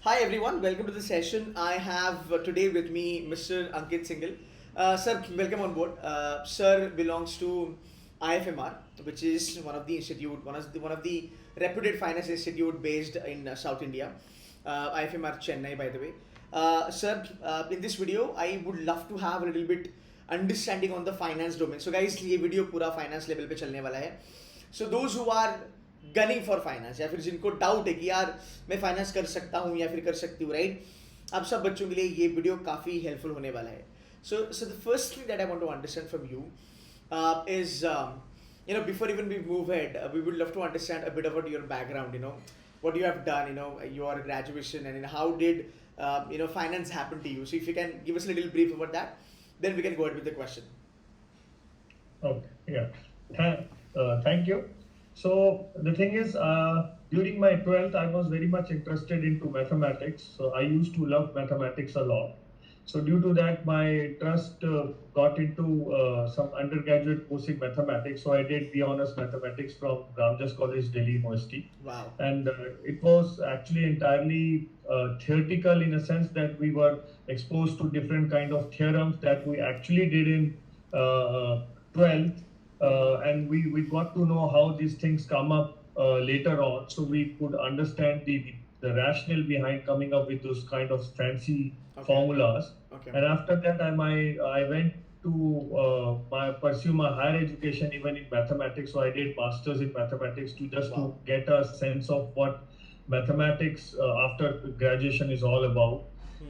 Hi everyone, welcome to the session. I have today with me Mr. Ankit Singhal. Sir, welcome on board. Sir belongs to IFMR, which is one of the institute, one of the reputed finance institute based in South India. IFMR Chennai, by the way. Sir, in this video, I would love to have a little bit understanding on the finance domain. So guys, ये video पूरा finance level पे चलने वाला है. So those who are gunning for finance या फिर जिनको doubt है कि यार मैं फाइनेंस कर सकता हूँ या फिर कर सकती हूँ, राइट? आप सब बच्चों के लिए ये वीडियो काफ़ी हेल्पफुल होने वाला है. So the first thing that I want to understand from you is before even we move ahead, we would love to understand a bit about your background, what you have done, your graduation, and how did finance happen to you. So if you can give us a little brief about that, then we can go ahead with the question. Okay, yeah. Thank you. So the thing is, during my 12th, I was very much interested into mathematics. So I used to love mathematics a lot. So due to that, my interest got into some undergraduate course in mathematics. So I did the honors mathematics from Ramjas College, Delhi University. Wow. And it was actually entirely theoretical in a sense that we were exposed to different kind of theorems that we actually did in 12th. And we got to know how these things come up later on, so we could understand the rationale behind coming up with those kind of fancy formulas. Okay. And after that, I went to pursue my higher education even in mathematics. So I did masters in mathematics to get a sense of what mathematics after graduation is all about.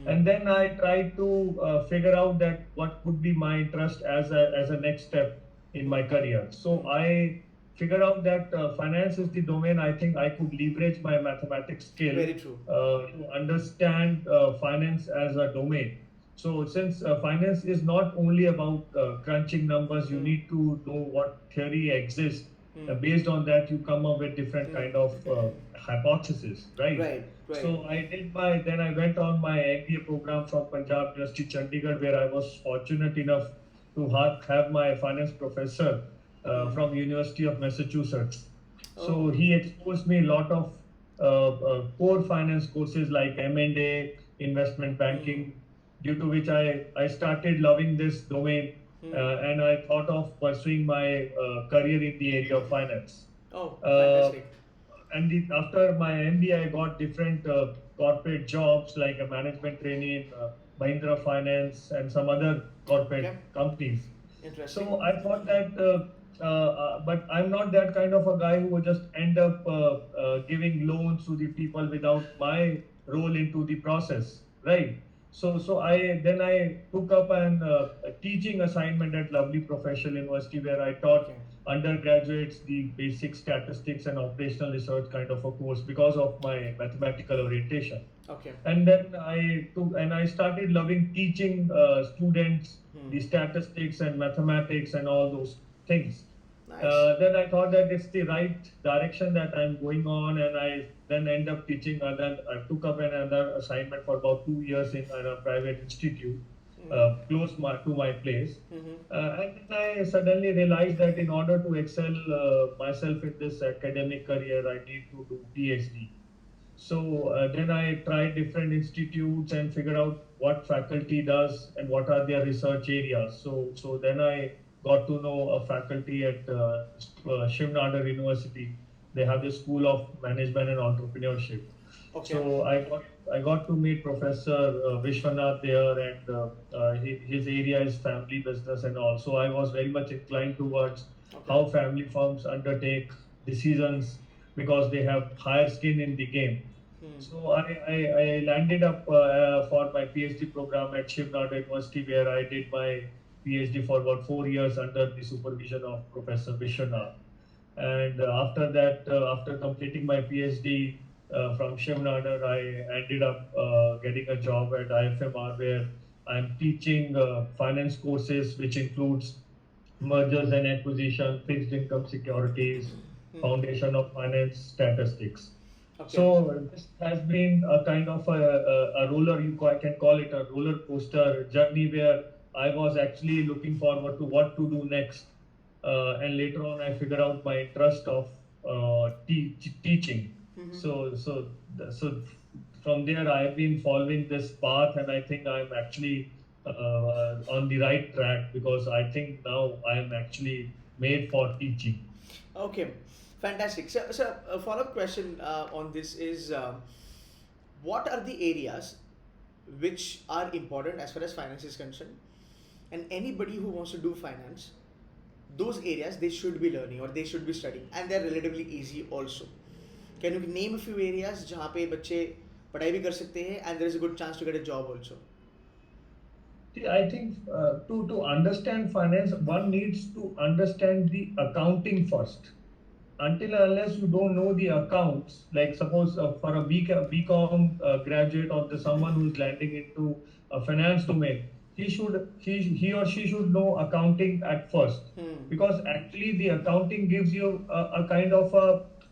And then I tried to figure out that what could be my interest as a next step in my career. So I figured out that finance is the domain I think I could leverage my mathematics skill. Very true. To understand finance as a domain. So since finance is not only about crunching numbers, you need to know what theory exists. Based on that, you come up with different kind of hypotheses, right? Right. So then I went on my MBA program from Punjab University, Chandigarh, where I was fortunate enough to have my finance professor from University of Massachusetts. So he exposed me a lot of core finance courses like M&A, investment banking, due to which I started loving this domain and I thought of pursuing my career in the area of finance. Oh, fantastic. And after my MBA, I got different corporate jobs like a management trainee in Mahindra Finance and some other corporate companies. Interesting. So I thought that, but I'm not that kind of a guy who would just end up giving loans to the people without my role into the process, right? So I took up an teaching assignment at Lovely Professional University where I taught undergraduates the basic statistics and operational research kind of a course because of my mathematical orientation. Okay. And then I started loving teaching students the statistics and mathematics and all those things. Nice. Then I thought that it's the right direction that I'm going on, and I then end up teaching. And then I took up another assignment for about 2 years in a private institute close to my place. And then I suddenly realized that in order to excel myself in this academic career, I need to do PhD. So then I tried different institutes and figured out what faculty does and what are their research areas. So then I got to know a faculty at Shiv Nadar University. They have the School of Management and Entrepreneurship. Okay. So I got to meet Professor Vishwanath there, and his area is family business and all. So I was very much inclined towards how family firms undertake decisions because they have higher skin in the game. So I landed up for my PhD program at Shiv Nadar University, where I did my PhD for about 4 years under the supervision of Professor Vishwanath. And after that, after completing my PhD from Shiv Nadar, I ended up getting a job at IFMR, where I'm teaching finance courses, which includes mergers and acquisition, fixed income securities, foundation of finance, statistics. Okay. So this has been a kind of a roller, I can call it a roller coaster journey, where I was actually looking forward to what to do next. And later on, I figured out my interest of teaching. So from there I have been following this path, and I think I'm actually on the right track, because I think now I am actually made for teaching. Okay, fantastic. So a follow-up question on this is, what are the areas which are important as far as finance is concerned? And anybody who wants to do finance, those areas they should be learning or they should be studying, and they're relatively easy also. Can you name a few areas जहाँ पे बच्चे पढ़ाई भी कर सकते हैं and there is a good chance to get a job also? See, I think to understand finance, one needs to understand the accounting first. Until and unless you don't know the accounts, like suppose for a BCom graduate, or someone who's landing into a finance domain, he or she should know accounting at first, because actually the accounting gives you a kind of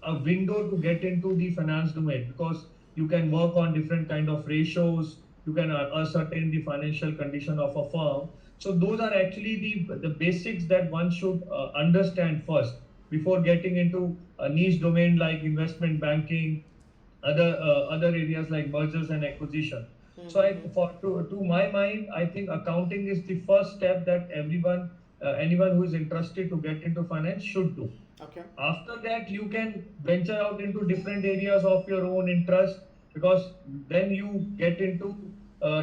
a window to get into the finance domain, because you can work on different kind of ratios, you can ascertain the financial condition of a firm. So those are actually the basics that one should understand first before getting into a niche domain like investment banking, other areas like mergers and acquisition. So to my mind, I think accounting is the first step that anyone who is interested to get into finance should do. Okay. After that, you can venture out into different areas of your own interest, because then you get into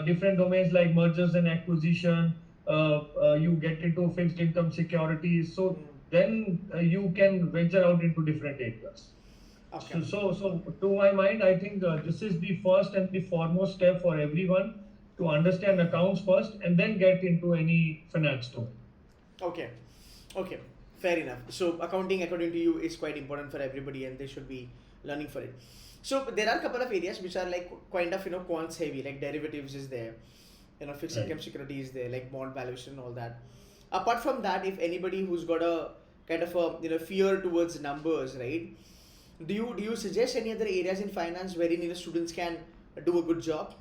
different domains like mergers and acquisition. You get into fixed income securities. So then you can venture out into different areas. Okay. So to my mind, I think this is the first and the foremost step for everyone, to understand accounts first and then get into any finance domain. Okay. Okay. Fair enough. So accounting, according to you, is quite important for everybody, and they should be learning for it. So there are a couple of areas which are like kind of quants heavy, like derivatives is there, fixed income security is there, like bond valuation and all that. Apart from that, if anybody who's got a kind of a fear towards numbers, right? Do you suggest any other areas in finance wherein students can do a good job?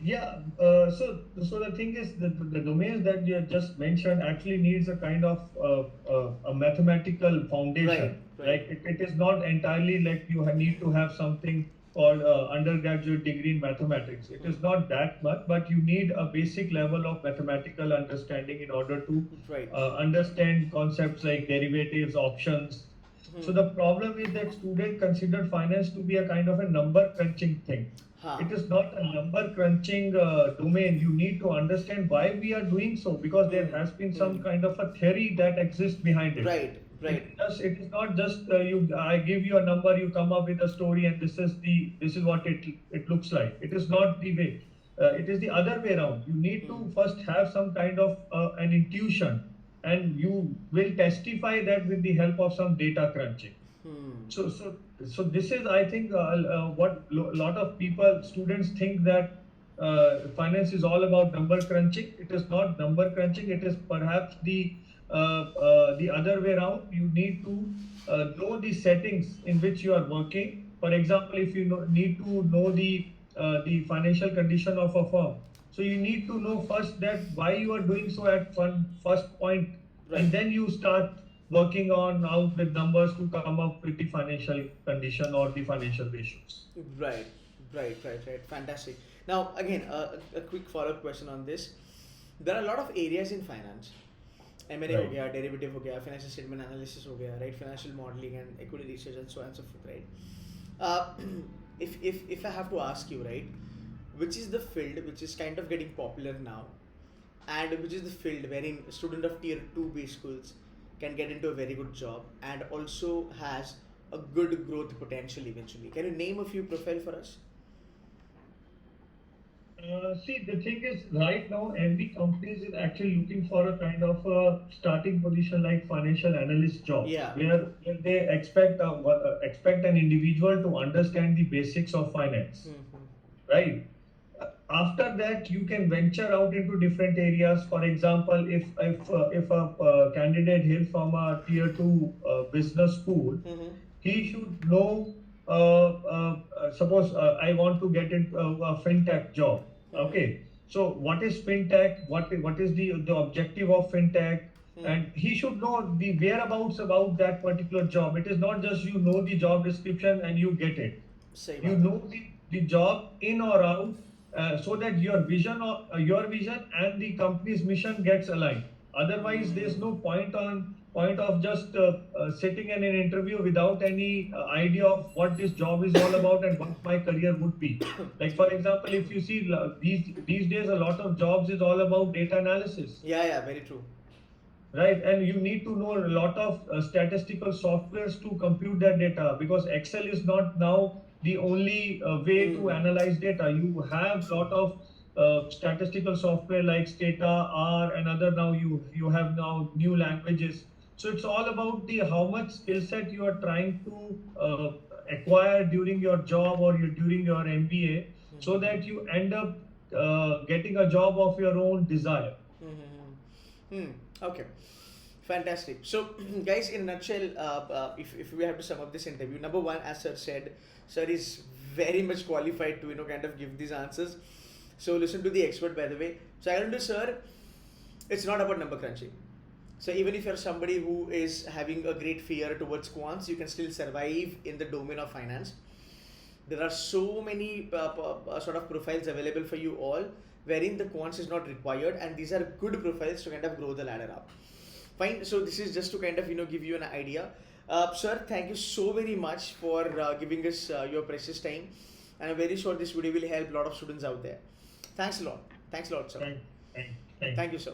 Yeah, so the thing is, the domains that you have just mentioned actually needs a kind of a mathematical foundation. Right. Like it is not entirely like you need to have something called undergraduate degree in mathematics. It is not that much, but you need a basic level of mathematical understanding in order to understand concepts like derivatives, options. So the problem is that students consider finance to be a kind of a number crunching thing. It is not a number crunching domain. You need to understand why we are doing so, because there has been some kind of a theory that exists behind it. Right. It is not just I give you a number, you come up with a story, and this is what it looks like. It is not the way. It is the other way around. You need to first have some kind of an intuition, and you will testify that with the help of some data crunching. So this is, I think, what lot of students think, that finance is all about number crunching. It is not number crunching. It is perhaps the other way around. You need to know the settings in which you are working. For example, if you need to know the financial condition of a firm, so you need to know first that why you are doing so at first point, and then you start working on out with numbers to come up with the financial condition or the financial ratios. Right. Fantastic. Now, again, a quick follow-up question on this. There are a lot of areas in finance. M&A हो गया, derivative हो गया, financial statement analysis हो गया, right? Financial modeling and equity research and so on and so forth, right? If I have to ask you, right, which is the field which is kind of getting popular now, and which is the field wherein a student of tier 2 base schools can get into a very good job and also has a good growth potential eventually? Can you name a few profile for us? See, the thing is, right now, every company is actually looking for a kind of a starting position like financial analyst job, where they expect an individual to understand the basics of finance, right? After that, you can venture out into different areas. For example, if a candidate hails from a tier 2 business school, he should know. Suppose I want to get into a fintech job. Okay, so what is fintech? What is the objective of fintech? And he should know the whereabouts about that particular job. It is not just you know the job description and you get it. सही You बात है. know the job in or out, so that your vision and the company's mission gets aligned. Otherwise, there's no point of just sitting in an interview without any idea of what this job is all about and what my career would be. Like for example, if you see these days, a lot of jobs is all about data analysis, Yeah, very true. right? And you need to know a lot of statistical softwares to compute that data, because Excel is not now the only way to analyze data. You have a lot of statistical software like Stata, R, and other. Now you have now new languages. So it's all about the how much skill set you are trying to acquire during your job or during your MBA, so that you end up getting a job of your own desire. Okay, fantastic. So, guys, in a nutshell, if we have to sum up this interview, number one, as sir said, sir is very much qualified to kind of give these answers. So listen to the expert, by the way. So I will do, sir. It's not about number crunching. So even if you're somebody who is having a great fear towards quants, you can still survive in the domain of finance. There are so many sort of profiles available for you all, wherein the quants is not required, and these are good profiles to kind of grow the ladder up. Fine. So this is just to kind of give you an idea. Sir, thank you so very much for giving us your precious time, and I'm very sure this video will help a lot of students out there. Thanks a lot. Thanks a lot, sir. Thank, thank Thank you, sir.